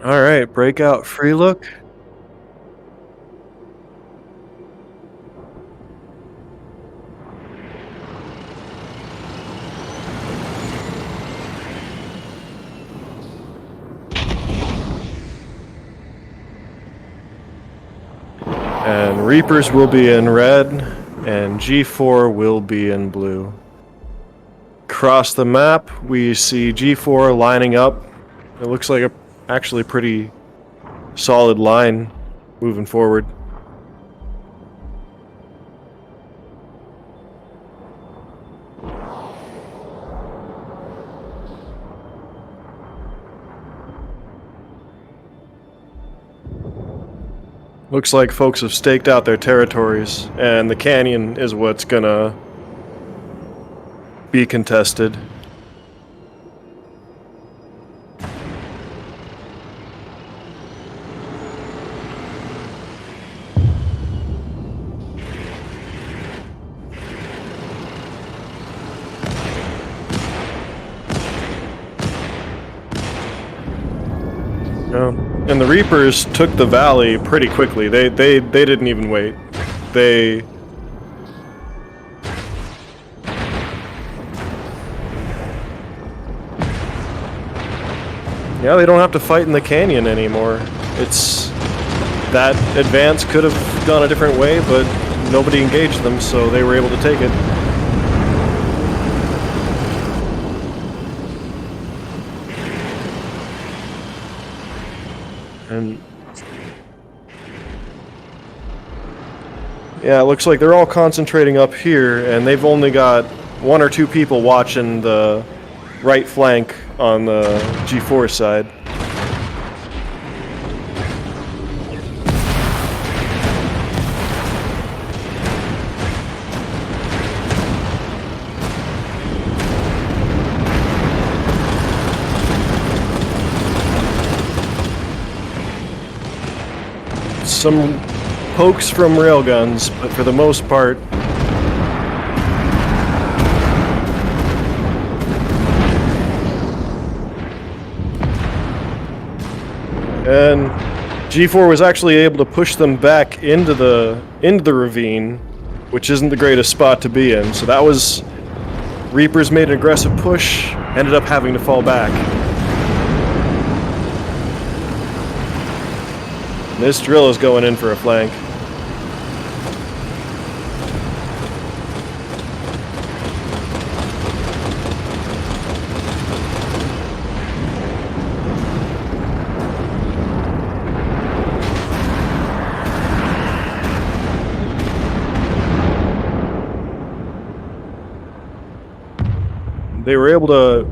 All right, breakout free look. And Reapers will be in red, and G4 will be in blue. Across the map, we see G4 lining up. It looks like a actually pretty solid line moving forward. Looks like folks have staked out their territories, and the canyon is what's gonna be contested. And the Reapers took the valley pretty quickly. They didn't even wait. They they don't have to fight in the canyon anymore. It's that advance could have gone a different way, but nobody engaged them, so they were able to take it. And yeah, it looks like they're all concentrating up here, and they've only got one or two people watching the right flank on the G4 side. Some pokes from railguns, but for the most part, and G4 was actually able to push them back into the ravine, which isn't the greatest spot to be in. So that was Reapers made an aggressive push, ended up having to fall back. This drill is going in for a flank. They were able to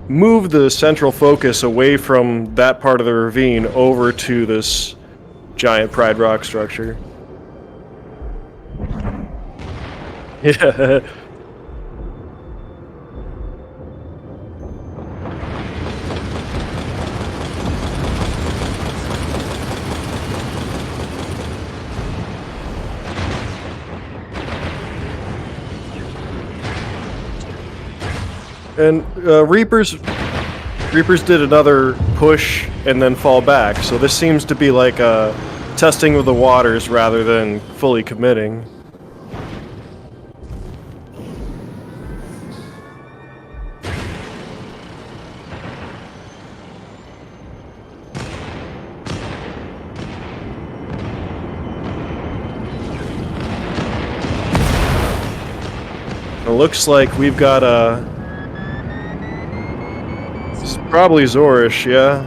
move the central focus away from that part of the ravine over to this giant Pride Rock structure. Yeah. And Reapers did another push and then fall back, so this seems to be like a testing of the waters rather than fully committing. It looks like we've got a... It's probably Zorish, yeah.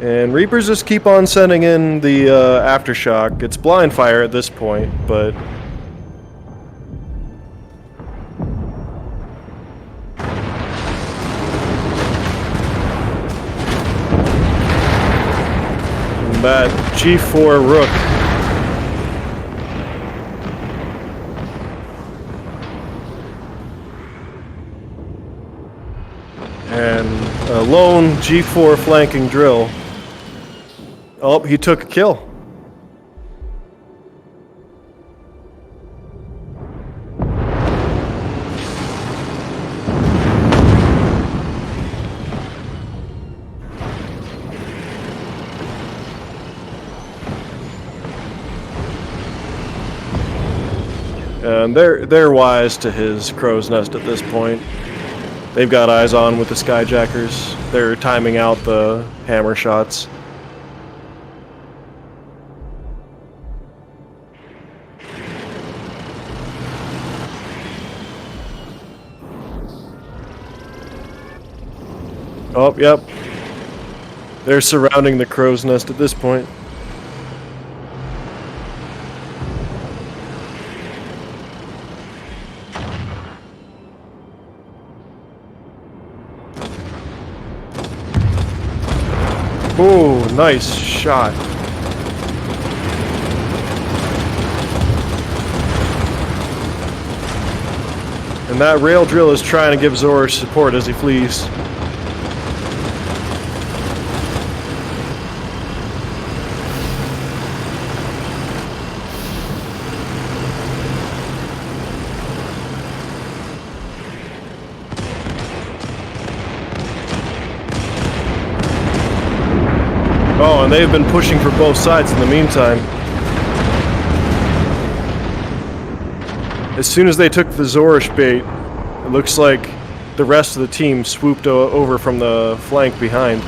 And Reapers just keep on sending in the aftershock. It's blind fire at this point, but... that G4 Rook. And a lone G4 flanking drill. Oh, he took a kill. And they're wise to his crow's nest at this point. They've got eyes on with the Skyjackers. They're timing out the hammer shots. Oh, yep. They're surrounding the crow's nest at this point. Oh, nice shot. And that rail drill is trying to give Zor support as he flees. Oh, and they've been pushing for both sides in the meantime. As soon as they took the Zorish bait, it looks like the rest of the team swooped over from the flank behind.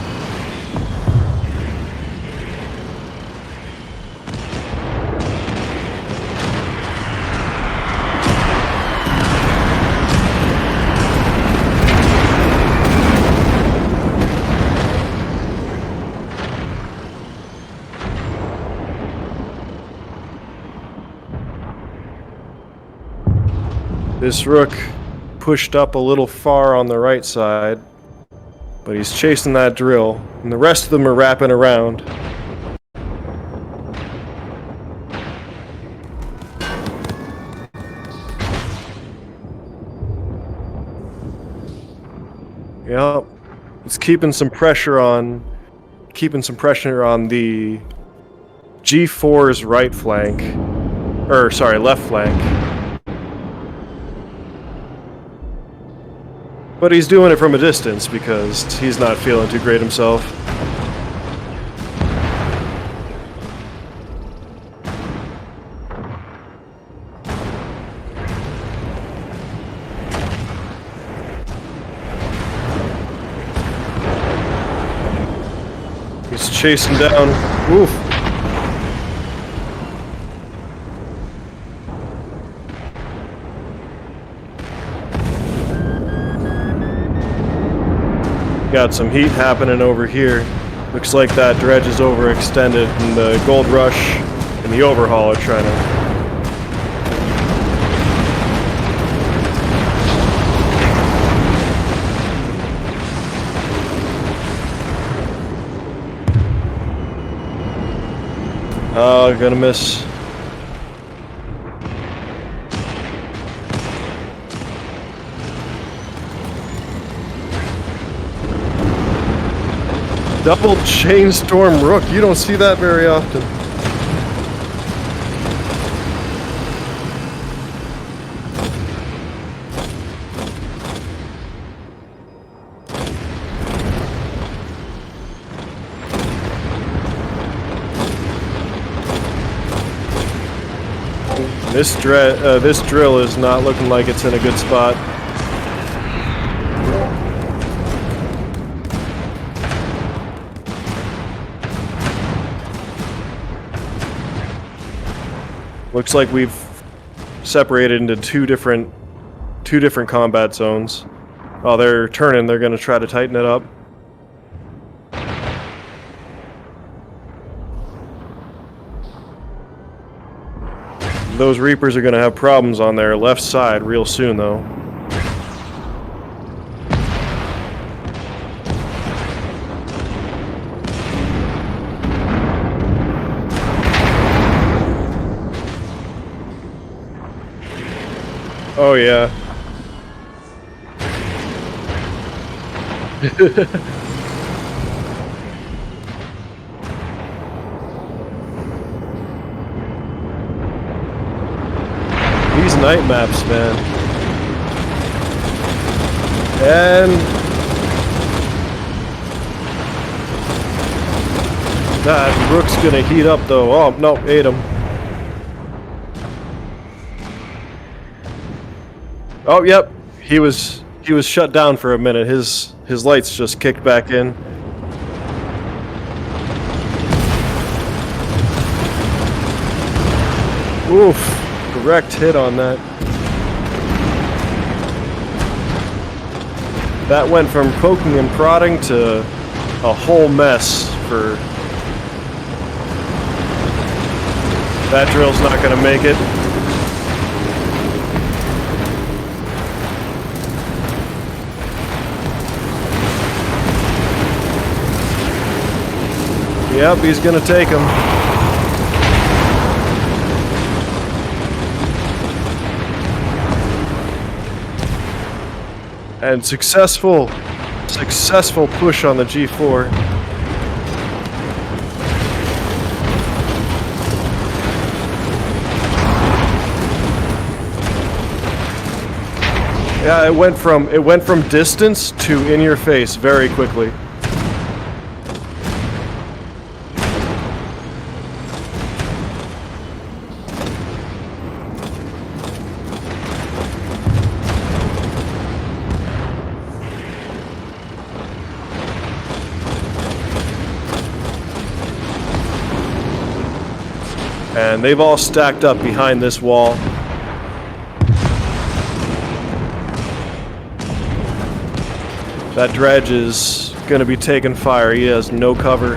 This Rook pushed up a little far on the right side, but he's chasing that drill, and the rest of them are wrapping around. Yep, it's keeping some pressure on the G4's right flank, or sorry, left flank. But he's doing it from a distance because he's not feeling too great himself. He's chasing down. Oof. Got some heat happening over here. Looks like that dredge is overextended, and the Gold Rush and the Overhaul are trying to... Oh, gonna miss. Double chain storm Rook. You don't see that very often. This drill is not looking like it's in a good spot. Looks like we've separated into two different combat zones. Oh, they're turning. They're going to try to tighten it up. Those Reapers are going to have problems on their left side real soon, though. Oh, yeah. These night maps, man. And that Rook's gonna heat up, though. Oh, no, ate him. Oh, yep. He was shut down for a minute. His lights just kicked back in. Oof. Direct hit on that. That went from poking and prodding to a whole mess for... That drill's not going to make it. Yep, he's going to take him. And successful push on the G4. Yeah, it went from distance to in your face very quickly. And they've all stacked up behind this wall. That dredge is going to be taking fire. He has no cover.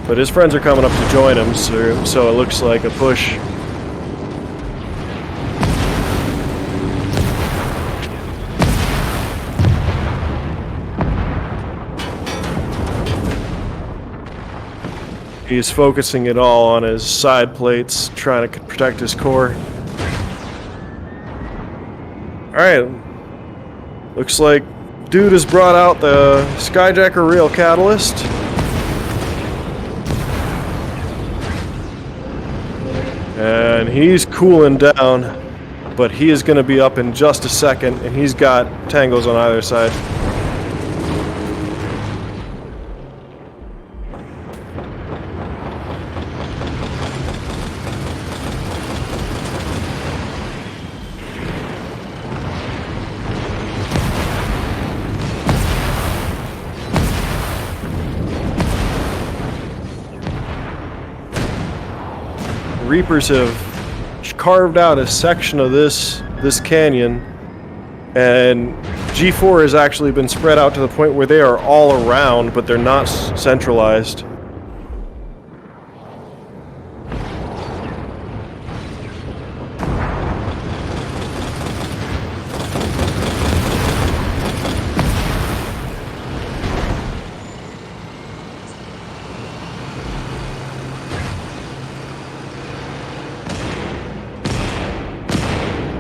But his friends are coming up to join him, so it looks like a push. He's focusing it all on his side plates, trying to protect his core. Alright. Looks like dude has brought out the Skyjacker Rail Catalyst. And he's cooling down, but he is going to be up in just a second, and he's got tangos on either side. Reapers have carved out a section of this canyon, and G4 has actually been spread out to the point where they are all around, but they're not centralized.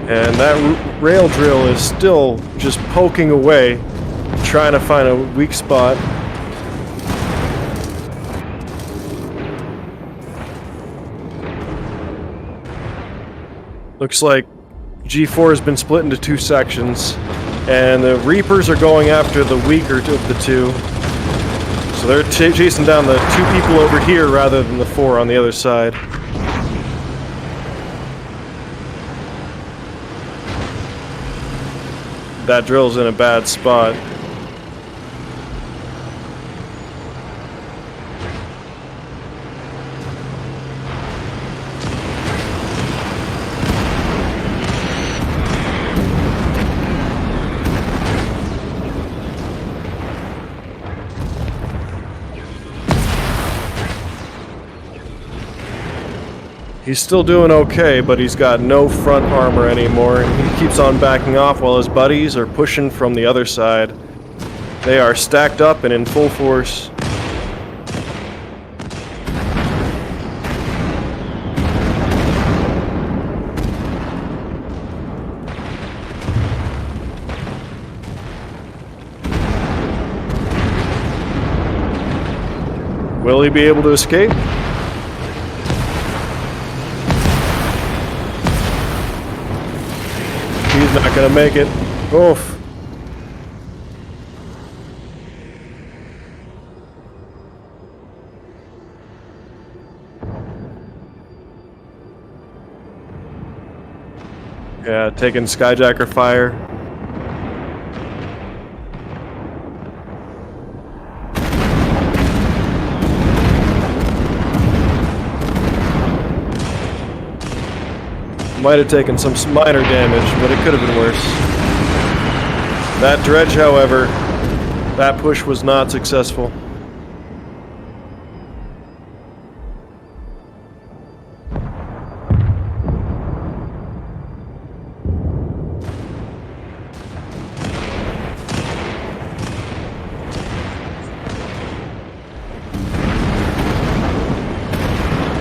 And that rail drill is still just poking away, trying to find a weak spot. Looks like G4 has been split into two sections, and the Reapers are going after the weaker of the two. So they're chasing down the two people over here rather than the four on the other side. That drill's in a bad spot. He's still doing okay, but he's got no front armor anymore, and he keeps on backing off while his buddies are pushing from the other side. They are stacked up and in full force. Will he be able to escape? He's not gonna make it. Oof. Yeah, taking Skyjacker fire. Might have taken some minor damage, but it could have been worse. That dredge, however, that push was not successful.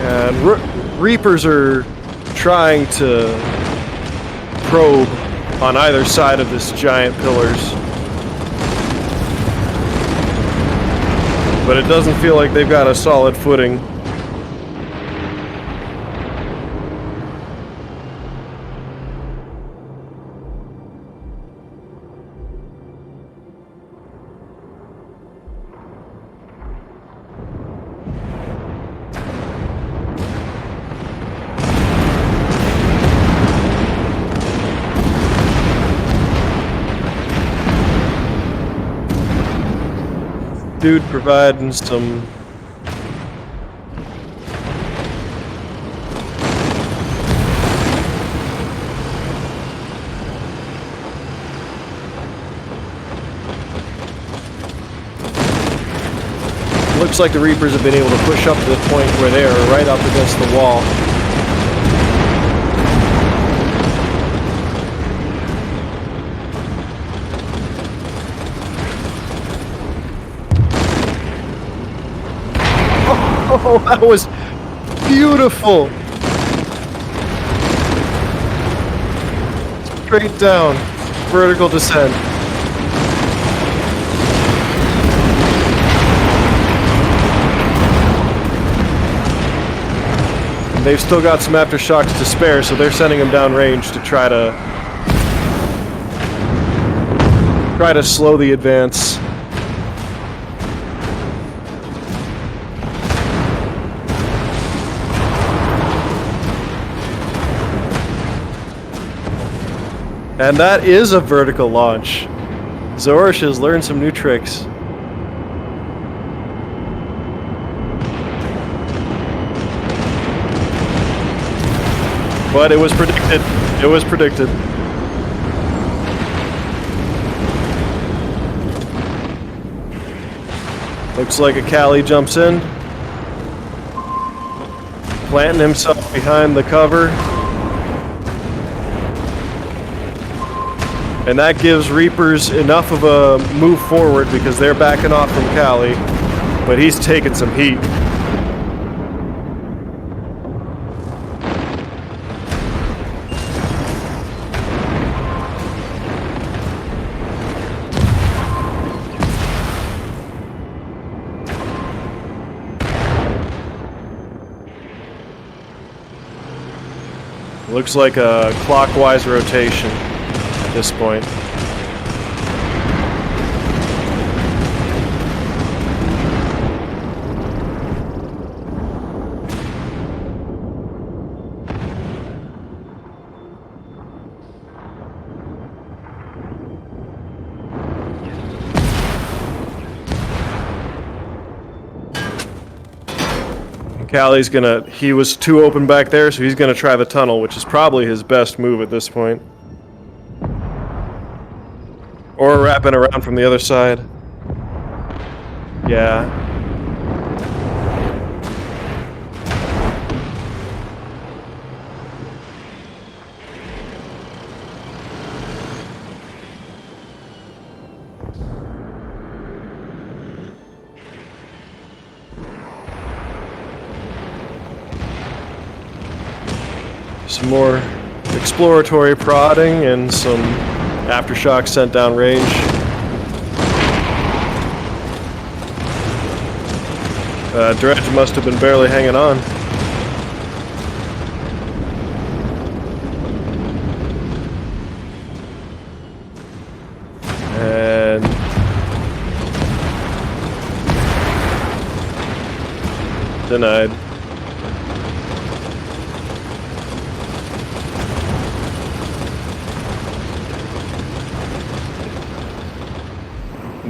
And Reapers are trying to probe on either side of this giant pillars. But it doesn't feel like they've got a solid footing. Dude providing some looks like the Reapers have been able to push up to the point where they are right up against the wall. Oh, that was beautiful. Straight down, vertical descent. And they've still got some aftershocks to spare, so they're sending them down range to try to slow the advance. And that is a vertical launch. Zorish has learned some new tricks. But it was predicted. It was predicted. Looks like a Cali jumps in, planting himself behind the cover. And that gives Reapers enough of a move forward because they're backing off from Cali, but he's taking some heat. Looks like a clockwise rotation at this point. Cali's gonna, he was too open back there, so he's gonna try the tunnel, which is probably his best move at this point. Or wrapping around from the other side. Yeah. Some more exploratory prodding and some aftershocks sent down range. Dredge must have been barely hanging on. And denied.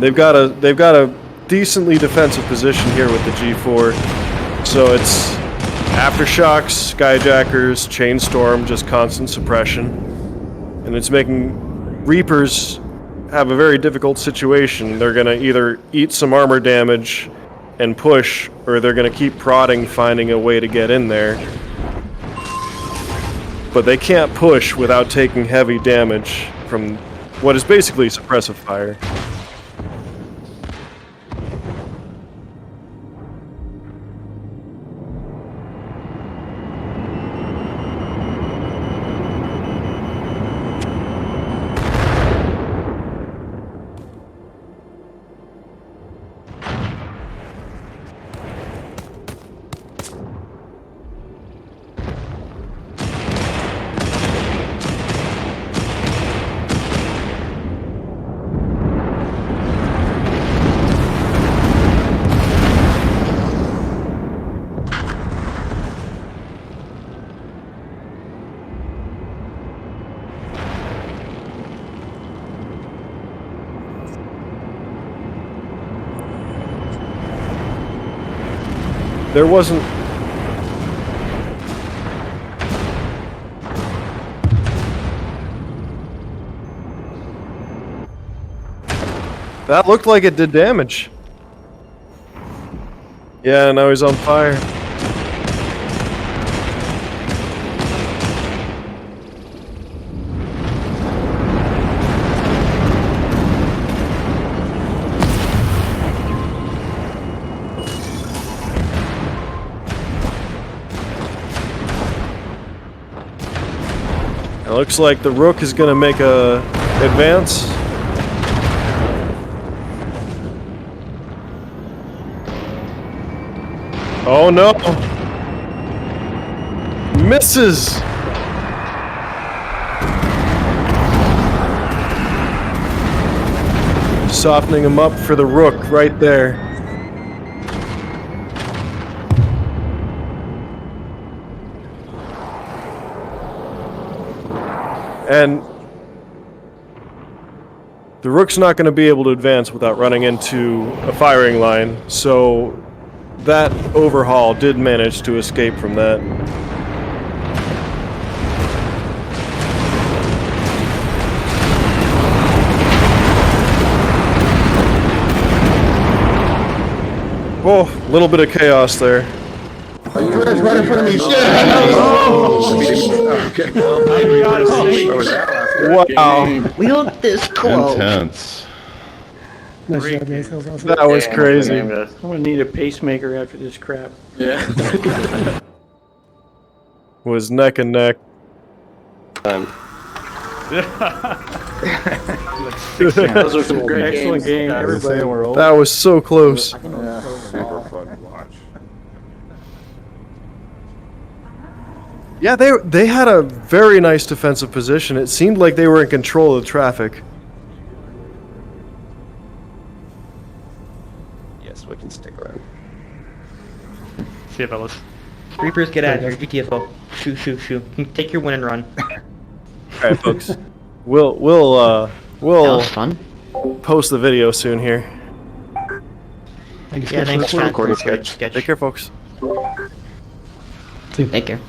They've got a decently defensive position here with the G4. So it's aftershocks, skyjackers, chainstorm, just constant suppression, and it's making Reapers have a very difficult situation. They're gonna either eat some armor damage and push, or they're gonna keep prodding, finding a way to get in there. But they can't push without taking heavy damage from what is basically suppressive fire. There wasn't... That looked like it did damage. Yeah, now he's on fire. It looks like the Rook is gonna make a advance. Oh no! Misses! Softening him up for the Rook right there. And the Rook's not going to be able to advance without running into a firing line, so that overhaul did manage to escape from that. Oh, a little bit of chaos there. Are you guys right in front of me? Wow. We look this close. Intense. That was crazy. I'm gonna need a pacemaker after this crap. Yeah. Was neck and neck. Those are some great Excellent game, everybody. That was so close. Super fun to watch. Yeah, they had a very nice defensive position. It seemed like they were in control of the traffic. Yes, we can stick around. See you, fellas. Reapers, get out of here. GTFO. Shoot, shoot, shoot. Take your win and run. All right, folks. We'll That was fun. post the video soon here. Yeah, thanks, Chad. Recording sketch. Take care, folks. Take care.